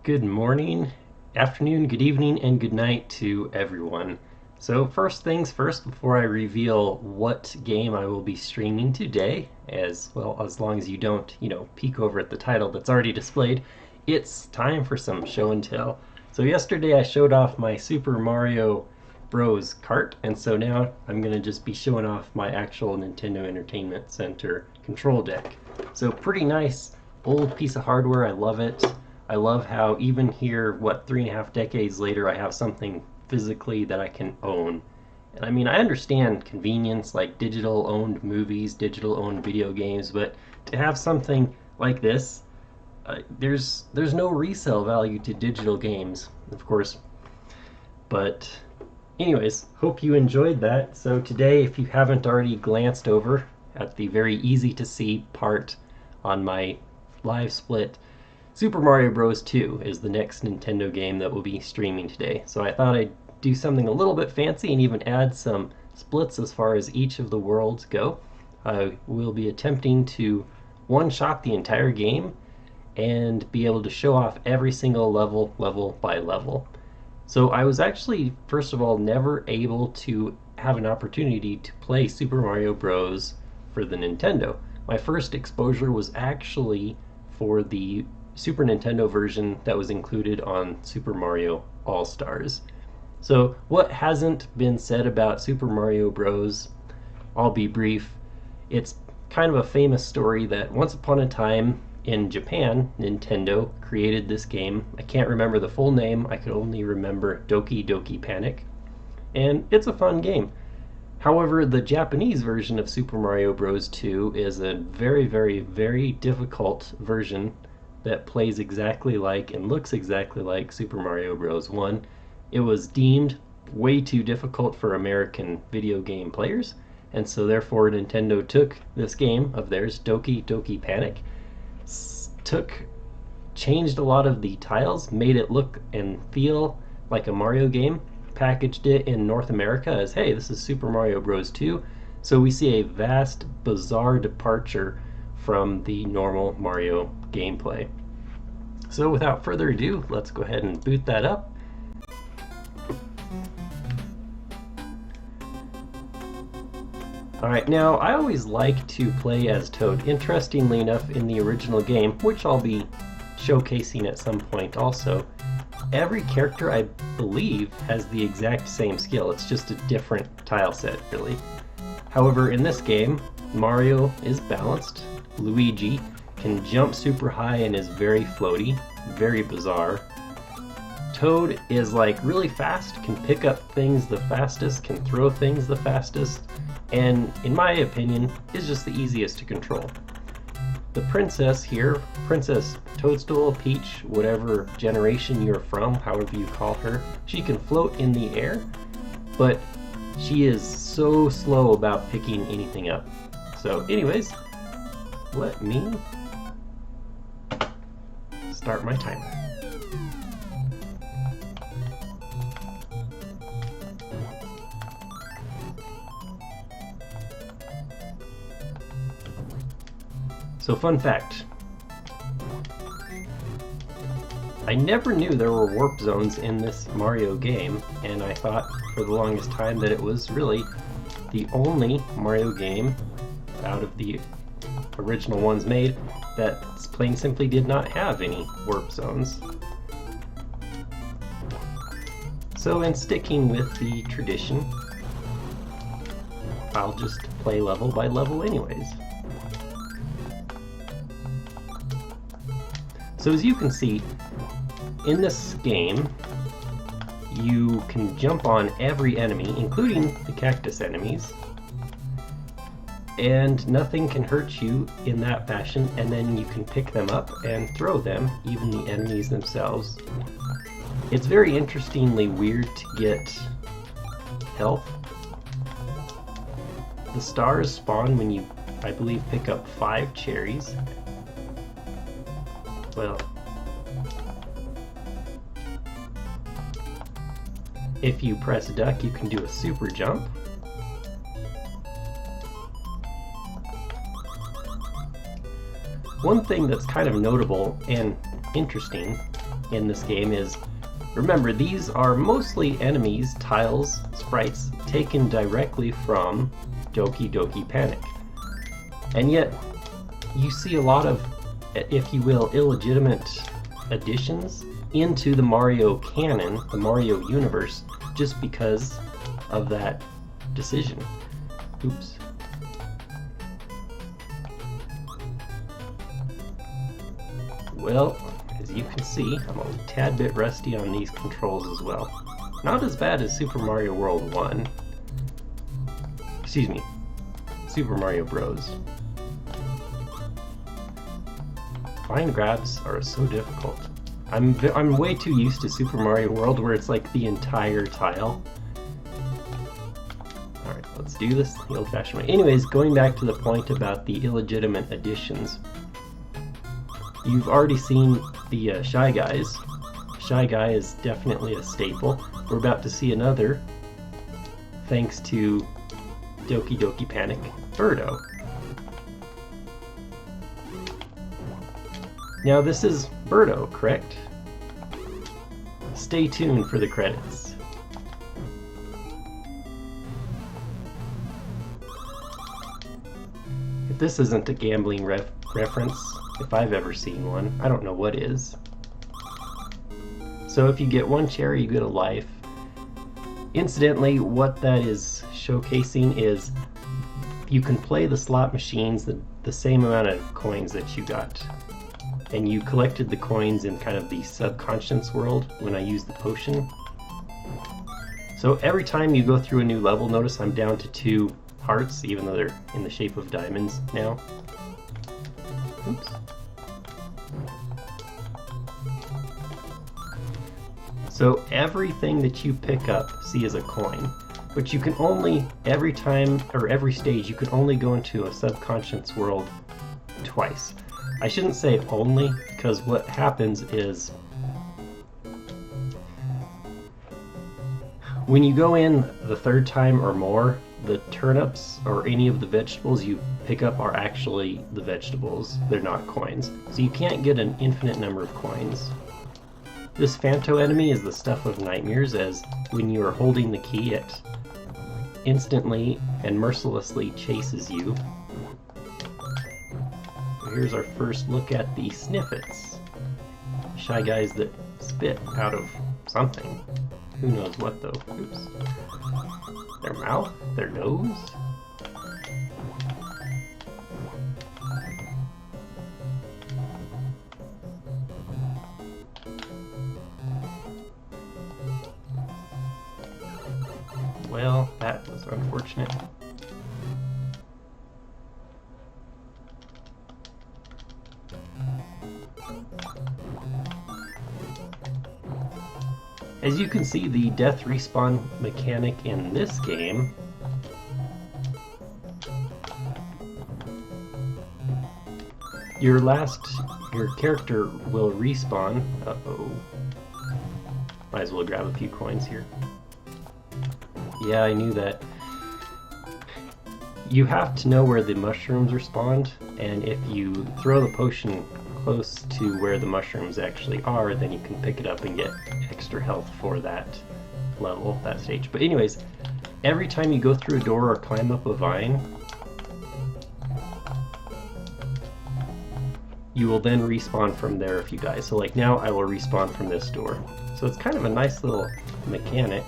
Good morning, afternoon, good evening, and good night to everyone. So first things first, before I reveal what game I will be streaming today, as well as long as you don't, peek over at the title that's already displayed, it's time for some show and tell. So yesterday I showed off my Super Mario Bros. Kart, and so now I'm going to just be showing off my actual Nintendo Entertainment Center control deck. So pretty nice old piece of hardware, I love it. I love how even here, 3.5 decades later, I have something physically that I can own. And I mean, I understand convenience, like digital owned movies, digital owned video games, but to have something like this, there's no resale value to digital games, of course. But anyways, hope you enjoyed that. So today, if you haven't already glanced over at the very easy to see part on my live split, Super Mario Bros. 2 is the next Nintendo game that we'll be streaming today. So I thought I'd do something a little bit fancy and even add some splits as far as each of the worlds go. I will be attempting to one-shot the entire game and be able to show off every single level by level. So I was actually, first of all, never able to have an opportunity to play Super Mario Bros. For the Nintendo. My first exposure was actually for the Super Nintendo version that was included on Super Mario All-Stars. So what hasn't been said about Super Mario Bros? I'll be brief. It's kind of a famous story that once upon a time in Japan, Nintendo created this game. I can't remember the full name, I could only remember Doki Doki Panic. And it's a fun game. However, the Japanese version of Super Mario Bros. 2 is a very, very, very difficult version that plays exactly like and looks exactly like Super Mario Bros. 1. It was deemed way too difficult for American video game players, and so therefore Nintendo took this game of theirs, Doki Doki Panic, changed a lot of the tiles, made it look and feel like a Mario game, packaged it in North America as, hey, this is Super Mario Bros. 2, so we see a vast, bizarre departure from the normal Mario gameplay. So without further ado, let's go ahead and boot that up. Alright, now I always like to play as Toad. Interestingly enough, in the original game, which I'll be showcasing at some point also, every character I believe has the exact same skill. It's just a different tile set, really. However, in this game, Mario is balanced. Luigi can jump super high and is very floaty, very bizarre. Toad is like really fast, can pick up things the fastest, can throw things the fastest, and in my opinion, is just the easiest to control. The princess here, Princess Toadstool, Peach, whatever generation you're from, however you call her, she can float in the air, but she is so slow about picking anything up. So anyways, let me start my timer. So fun fact, I never knew there were warp zones in this Mario game, and I thought for the longest time that it was really the only Mario game out of the original ones made that plain simply did not have any warp zones. So in sticking with the tradition, I'll just play level by level anyways. So as you can see, in this game, you can jump on every enemy, including the cactus enemies, and nothing can hurt you in that fashion, and then you can pick them up and throw them, even the enemies themselves. It's very interestingly weird to get health. The stars spawn when you, I believe, pick up 5 cherries. Well, if you press duck, you can do a super jump. One thing that's kind of notable and interesting in this game is, remember, these are mostly enemies, tiles, sprites, taken directly from Doki Doki Panic. And yet, you see a lot of, if you will, illegitimate additions into the Mario canon, the Mario universe, just because of that decision. Oops. Well, as you can see, I'm a tad bit rusty on these controls as well. Not as bad as Super Mario World 1. Excuse me, Super Mario Bros. Line grabs are so difficult. I'm way too used to Super Mario World where it's like the entire tile. Alright, let's do this the old-fashioned way. Anyways, going back to the point about the illegitimate additions. You've already seen the Shy Guys. Shy Guy is definitely a staple. We're about to see another, thanks to Doki Doki Panic, Birdo. Now this is Birdo, correct? Stay tuned for the credits. If this isn't a gambling reference, if I've ever seen one, I don't know what is. So if you get one cherry, you get a life. Incidentally, what that is showcasing is you can play the slot machines the same amount of coins that you got. And you collected the coins in kind of the subconscious world when I used the potion. So every time you go through a new level, notice I'm down to 2 hearts, even though they're in the shape of diamonds now. Oops. So everything that you pick up, see, is a coin. But you can only, every time, or every stage, you can only go into a subconscious world twice. I shouldn't say only, because what happens is when you go in the 3rd time or more, the turnips or any of the vegetables you pick up are actually the vegetables. They're not coins. So you can't get an infinite number of coins. This Phanto enemy is the stuff of nightmares, as when you are holding the key, it instantly and mercilessly chases you. Here's our first look at the Sniffets. Shy Guys that spit out of something. Who knows what though. Oops. Their mouth? Their nose? Well, that was unfortunate. As you can see, the death respawn mechanic in this game your character will respawn. Uh-oh. Might as well grab a few coins here. Yeah, I knew that. You have to know where the mushrooms are spawned, and if you throw the potion close to where the mushrooms actually are, then you can pick it up and get extra health for that level, that stage. But anyways, every time you go through a door or climb up a vine, you will then respawn from there if you die. So like now I will respawn from this door. So it's kind of a nice little mechanic.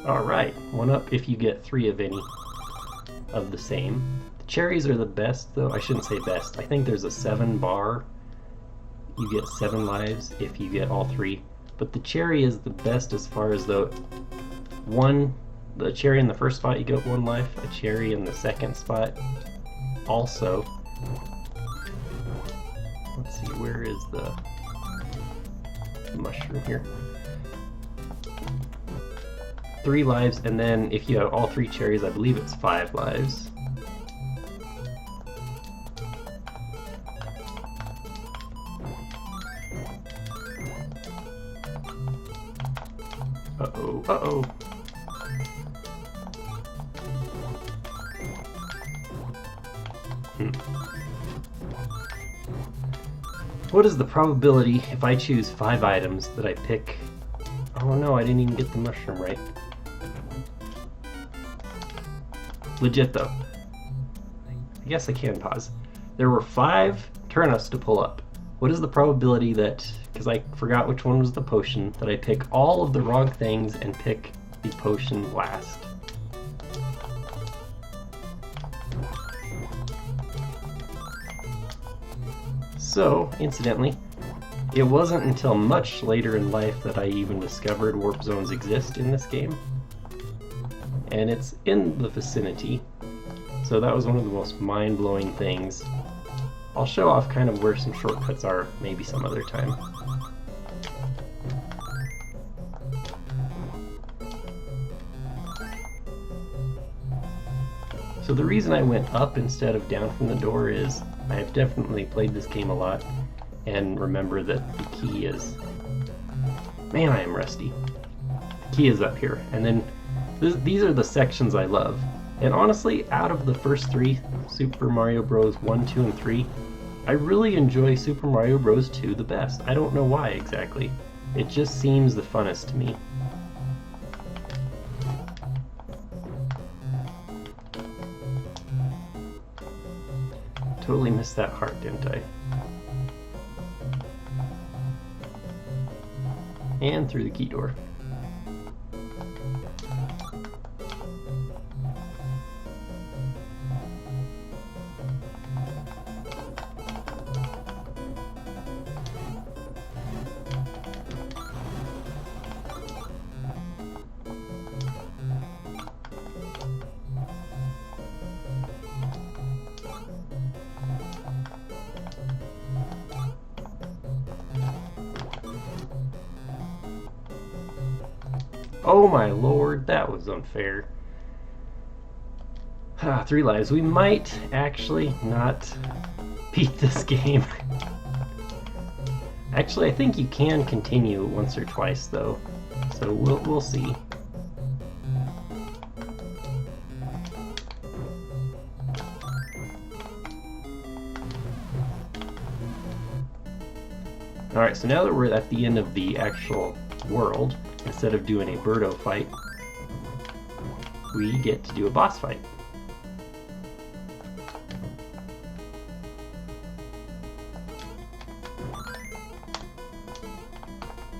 Alright, 1 up if you get 3 of any of the same. The cherries are the best though. I shouldn't say best. I think there's a 7 bar. You get 7 lives if you get all 3. But the cherry is the best as far as though the cherry in the first spot you get 1 life, a cherry in the second spot also. Let's see, where is the mushroom here? 3 lives, and then if you have all 3 cherries, I believe it's 5 lives. Uh-oh, uh-oh. What is the probability if I choose 5 items that I pick... Oh no, I didn't even get the mushroom right. Legit though. I guess I can pause. There were 5 turnips to pull up. What is the probability that, because I forgot which one was the potion, that I pick all of the wrong things and pick the potion last? So, incidentally, it wasn't until much later in life that I even discovered warp zones exist in this game. And it's in the vicinity, so that was one of the most mind-blowing things. I'll show off kind of where some shortcuts are maybe some other time. So the reason I went up instead of down from the door is I have definitely played this game a lot and remember that the key is... Man, I am rusty. The key is up here, and then these are the sections I love. And honestly, out of the first 3, Super Mario Bros. 1, 2, and 3, I really enjoy Super Mario Bros. 2 the best. I don't know why exactly. It just seems the funnest to me. Totally missed that heart, didn't I? And through the key door. Oh my lord, that was unfair. 3 lives. We might actually not beat this game. Actually, I think you can continue once or twice though, so we'll see. Alright, so now that we're at the end of the actual world, instead of doing a Birdo fight, we get to do a boss fight.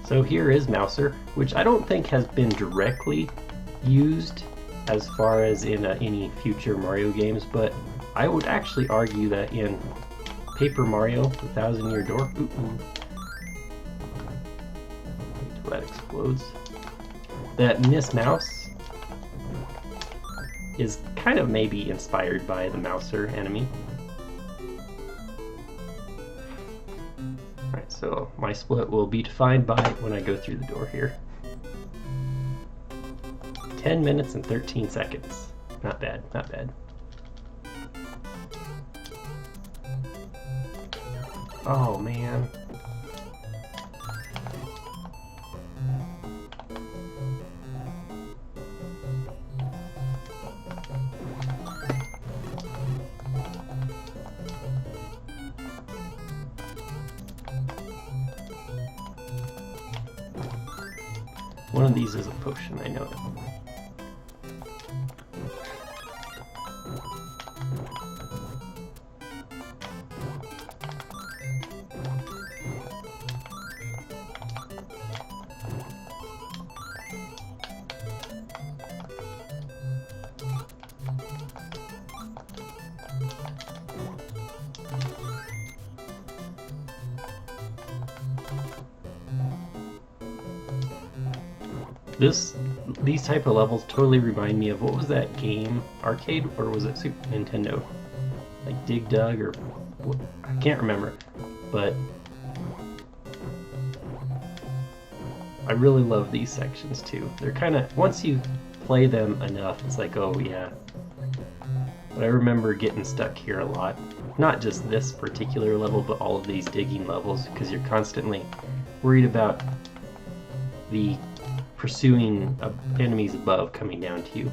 So here is Mouser, which I don't think has been directly used as far as in any future Mario games, but I would actually argue that in Paper Mario, the Thousand Year Door, that explodes, that Miss Mouse is kind of maybe inspired by the Mouser enemy. Alright, so my split will be defined by when I go through the door here. 10 minutes and 13 seconds. Not bad, not bad. Oh man. One of these is a potion, I know it. These type of levels totally remind me of, what was that game? Arcade? Or was it Super Nintendo? Like Dig Dug or... I can't remember. But... I really love these sections too. They're kind of, once you play them enough, it's like, oh yeah. But I remember getting stuck here a lot. Not just this particular level, but all of these digging levels, because you're constantly worried about the pursuing enemies above coming down to you.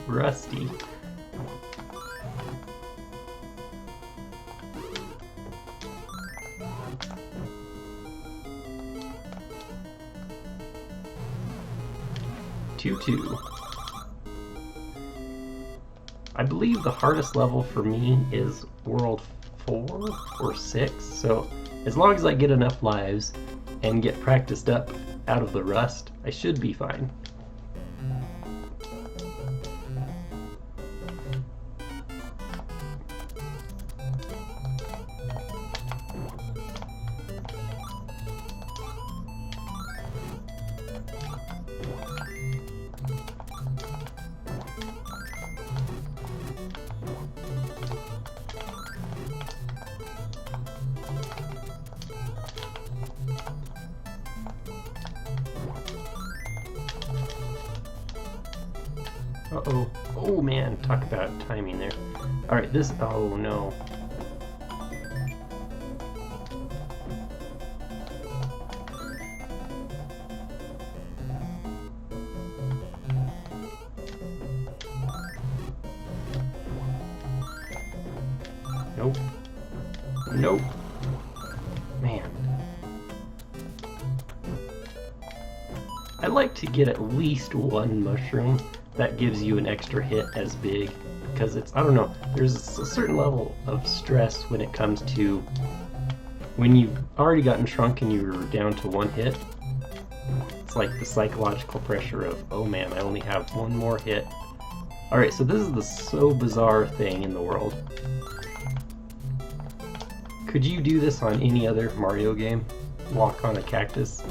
Rusty. Two. I believe the hardest level for me is World 4 or 6, so as long as I get enough lives and get practiced up out of the rust, I should be fine. Uh-oh. Oh man, talk about timing there. Alright, this... oh no. Nope. Nope. Man. I'd like to get at least one mushroom that gives you an extra hit as big, because it's, I don't know, there's a certain level of stress when it comes to when you've already gotten shrunk and you're down to one hit. It's like the psychological pressure of, oh man, I only have one more hit. Alright, so this is the so bizarre thing in the world. Could you do this on any other Mario game? Walk on a cactus?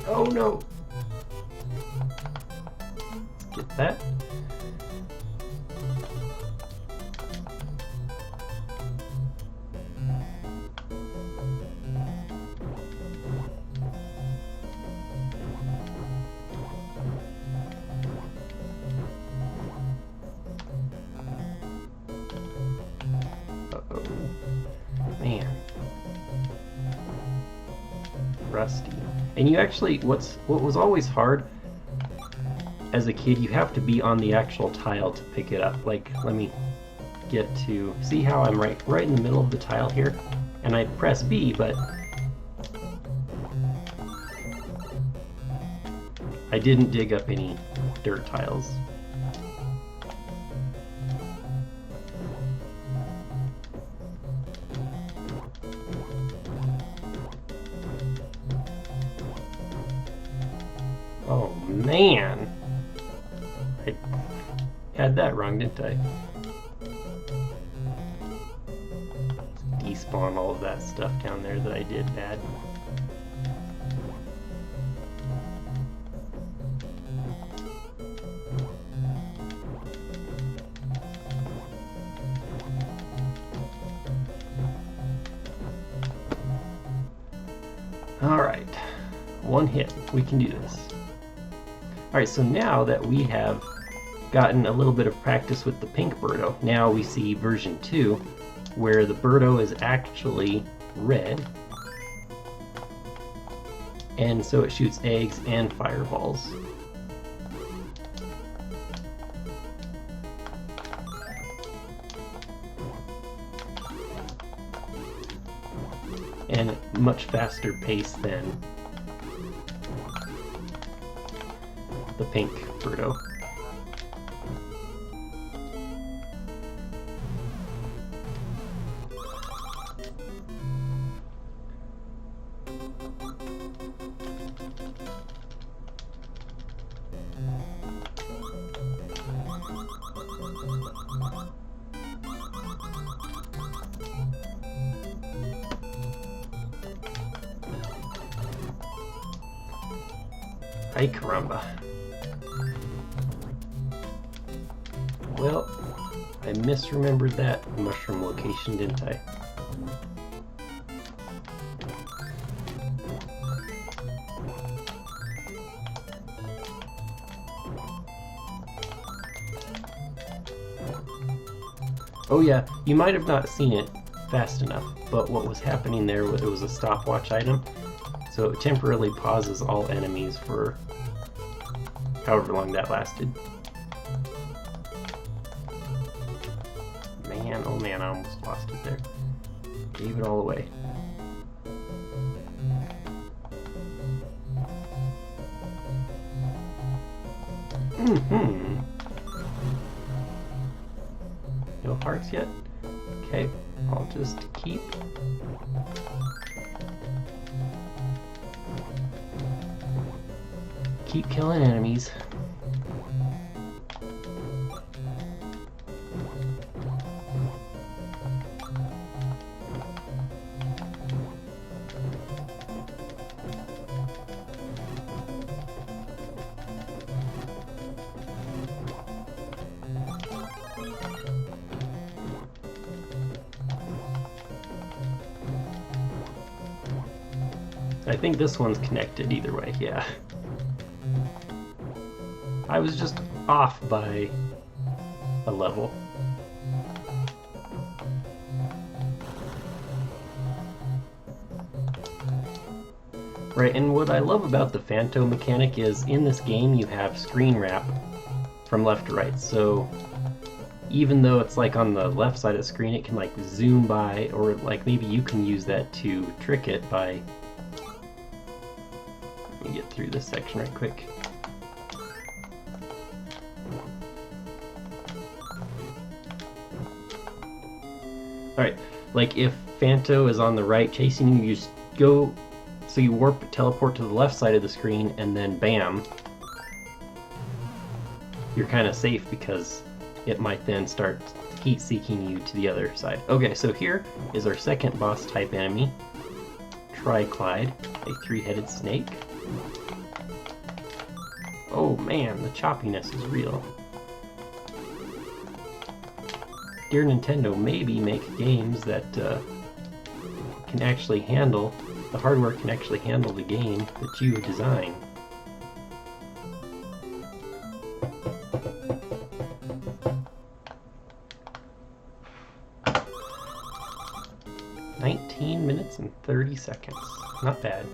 Oh no! Get that. Uh-oh. Man. Rusty. And you actually, what was always hard as a kid, you have to be on the actual tile to pick it up. Like, let me get to, see how I'm right in the middle of the tile here? And I press B, but I didn't dig up any dirt tiles. Oh man! I had that wrong, didn't I? Despawn all of that stuff down there that I did bad. Alright, one hit. We can do this. Alright, so now that we have gotten a little bit of practice with the pink Birdo, now we see version 2, where the Birdo is actually red, and so it shoots eggs and fireballs. And at much faster pace than the pink Birdo. Ay caramba. Well, I misremembered that mushroom location, didn't I? Oh yeah, you might have not seen it fast enough, but what was happening there was it was a stopwatch item, so it temporarily pauses all enemies for however long that lasted. Man, oh man, I almost lost it there. Gave it all away. Mm-hmm. No hearts yet? Okay, I'll just keep killing enemies. I think this one's connected either way, yeah. I was just off by a level. Right, and what I love about the Phanto mechanic is in this game you have screen wrap from left to right, so even though it's like on the left side of the screen, it can like zoom by, or like maybe you can use that to trick it by... Let me get through this section right quick. Alright, like if Phanto is on the right chasing you, you just go, so you teleport to the left side of the screen, and then bam, you're kind of safe because it might then start heat seeking you to the other side. Okay, so here is our second boss type enemy, Triclide, a three-headed snake. Oh man, the choppiness is real. Dear Nintendo, maybe make games that can actually handle, the hardware can actually handle the game that you design. Minutes and 30 seconds. Not bad.